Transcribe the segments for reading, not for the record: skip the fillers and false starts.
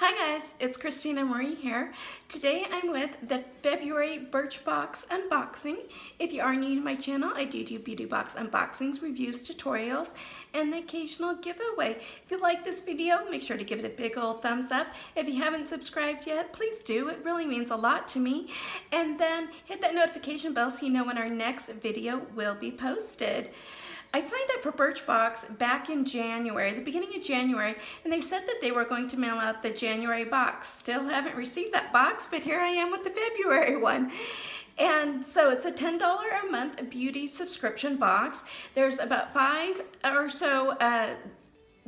Hi guys, it's Christina Marie here. Today I'm with the February Birchbox unboxing. If you are new to my channel, I do beauty box unboxings, reviews, tutorials, and the occasional giveaway. If you like this video, make sure to give it a big old thumbs up. If you haven't subscribed yet, please do. It really means a lot to me. And then hit that notification bell so you know when our next video will be posted. I signed up for Birchbox back in January, the beginning of January, and they said that they were going to mail out the January box. Still haven't received that box, but here I am with the February one. And so it's a $10 a month beauty subscription box. There's about 5 or so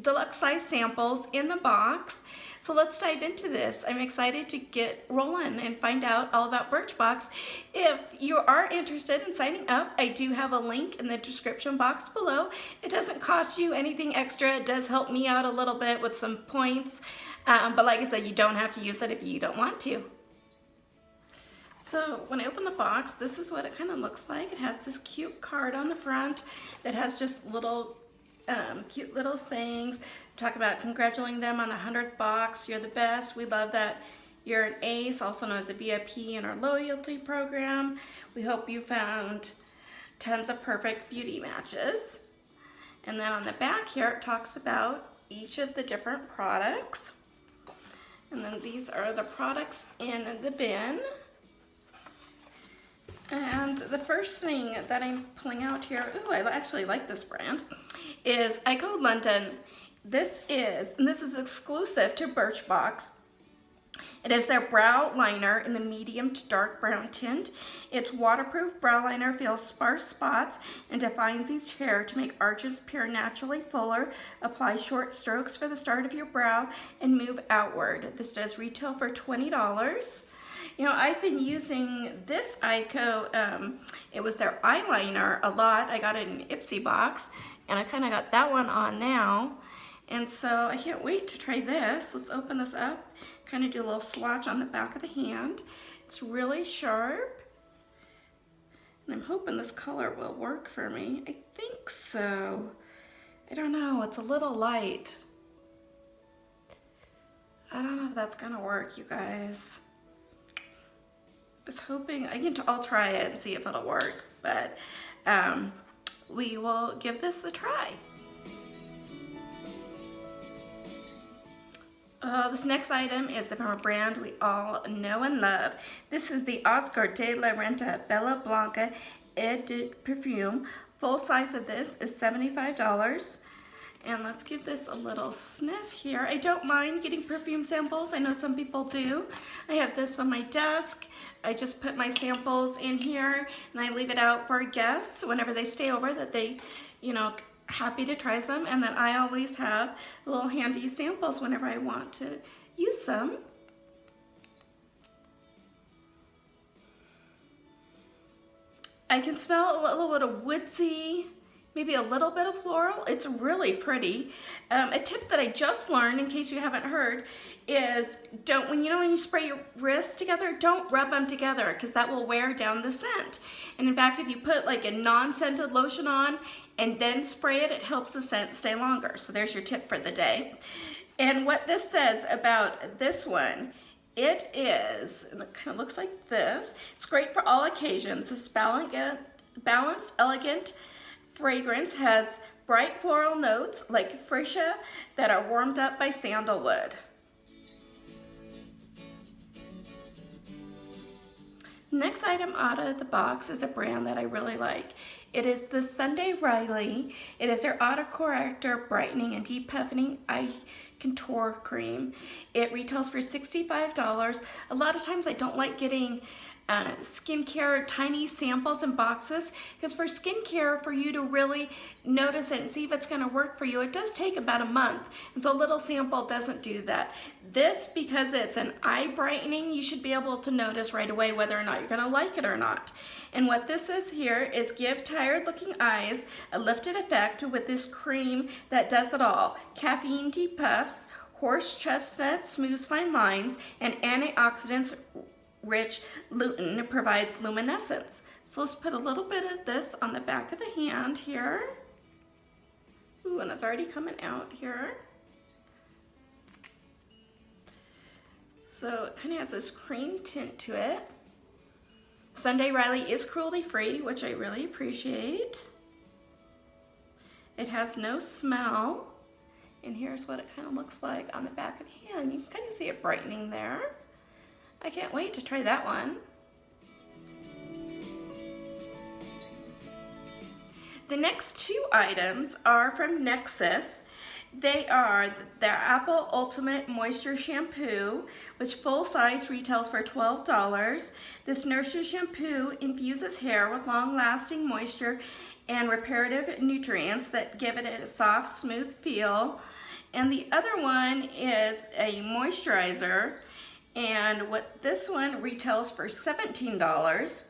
deluxe size samples in the box. So let's dive into this. I'm excited to get rolling and find out all about Birchbox. If you are interested in signing up, I do have a link in the description box below. It doesn't cost you anything extra. It does help me out a little bit with some points. But like I said, you don't have to use it if you don't want to. So when I open the box, this is what it kind of looks like. It has this cute card on the front that has just little cute little sayings. Talk about congratulating them on the 100th box. You're the best. We love that you're an ace, also known as a VIP in our loyalty program. We hope you found tons of perfect beauty matches. And then on the back here, it talks about each of the different products. And then these are the products in the bin. And the first thing that I'm pulling out here, ooh, I actually like this brand, is Eyeko London. This is exclusive to Birchbox. It is their brow liner in the medium to dark brown tint. Its waterproof brow liner fills sparse spots and defines each hair to make arches appear naturally fuller. Apply short strokes for the start of your brow and move outward. This does retail for $20. You know, I've been using this Eyeko, it was their eyeliner a lot. I got it in an Ipsy box, and I kind of got that one on now. And so I can't wait to try this. Let's open this up, kind of do a little swatch on the back of the hand. It's really sharp, and I'm hoping this color will work for me. I think so. I don't know, it's a little light. I don't know if that's gonna work, you guys. I was hoping, I'll try it and see if it'll work, but we will give this a try. This next item is from a brand we all know and love. This is the Oscar de la Renta Bella Blanca Depuffing. Full size of this is $75. And let's give this a little sniff here. I don't mind getting perfume samples. I know some people do. I have this on my desk. I just put my samples in here and I leave it out for guests whenever they stay over, that they, you know, happy to try some. And then I always have little handy samples whenever I want to use some. I can smell a little bit of woodsy, maybe a little bit of floral. It's really pretty. A tip that I just learned, in case you haven't heard, is when you spray your wrists together, don't rub them together, because that will wear down the scent. And in fact, if you put like a non-scented lotion on and then spray it, it helps the scent stay longer. So there's your tip for the day. And what this says about this one, it is, and it kind of looks like this. It's great for all occasions. This balanced, elegant fragrance has bright floral notes like freesia that are warmed up by sandalwood. Next item out of the box is a brand that I really like. It is the Sunday Riley. It is their Autocorrector Brightening and Depuffing Eye Contour Cream. It retails for $65. A lot of times I don't like getting skincare tiny samples and boxes, because for skincare, for you to really notice it and see if it's going to work for you, it does take about a month, and so a little sample doesn't do that. This, because it's an eye brightening, you should be able to notice right away whether or not you're going to like it or not. And what this is here is give tired looking eyes a lifted effect with this cream that does it all. Caffeine depuffs, horse chestnut smooths fine lines, and antioxidants rich lutein provides luminescence. So let's put a little bit of this on the back of the hand here. Ooh, and it's already coming out here. So it kind of has this cream tint to it. Sunday Riley is cruelty-free, which I really appreciate. It has no smell. And here's what it kind of looks like on the back of the hand. You can kind of see it brightening there. I can't wait to try that one. The next two items are from Nexus. They are their Apple Ultimate Moisture Shampoo, which full size retails for $12. This nurture shampoo infuses hair with long-lasting moisture and reparative nutrients that give it a soft, smooth feel. And the other one is a moisturizer, and this one retails for $17.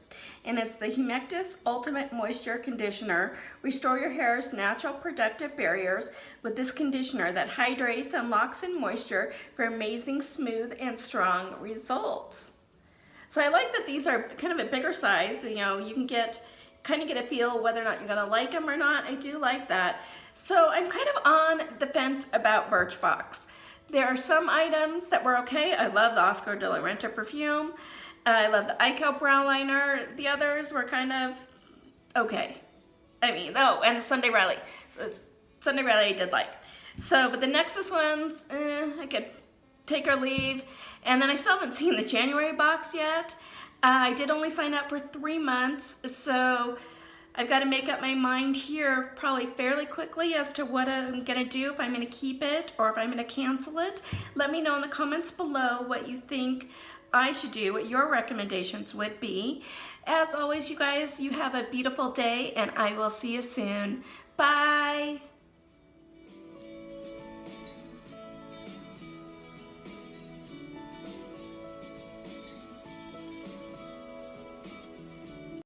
And it's the Humectus Ultimate Moisture Conditioner. Restore your hair's natural protective barriers with this conditioner that hydrates and locks in moisture for amazing, smooth, and strong results. So I like that these are kind of a bigger size. You know, you can kind of get a feel whether or not you're gonna like them or not. I do like that. So I'm kind of on the fence about Birchbox. There are some items that were okay. I love the Oscar de la Renta perfume. I love the Eyeko brow liner. The others were kind of okay. I mean, oh, and the Sunday Riley. So Sunday Riley I did like. So, but the Nexus ones, I could take or leave. And then I still haven't seen the January box yet. I did only sign up for 3 months, so I've got to make up my mind here probably fairly quickly as to what I'm going to do, if I'm going to keep it or if I'm going to cancel it. Let me know in the comments below what you think I should do, what your recommendations would be. As always, you guys, you have a beautiful day, and I will see you soon. Bye.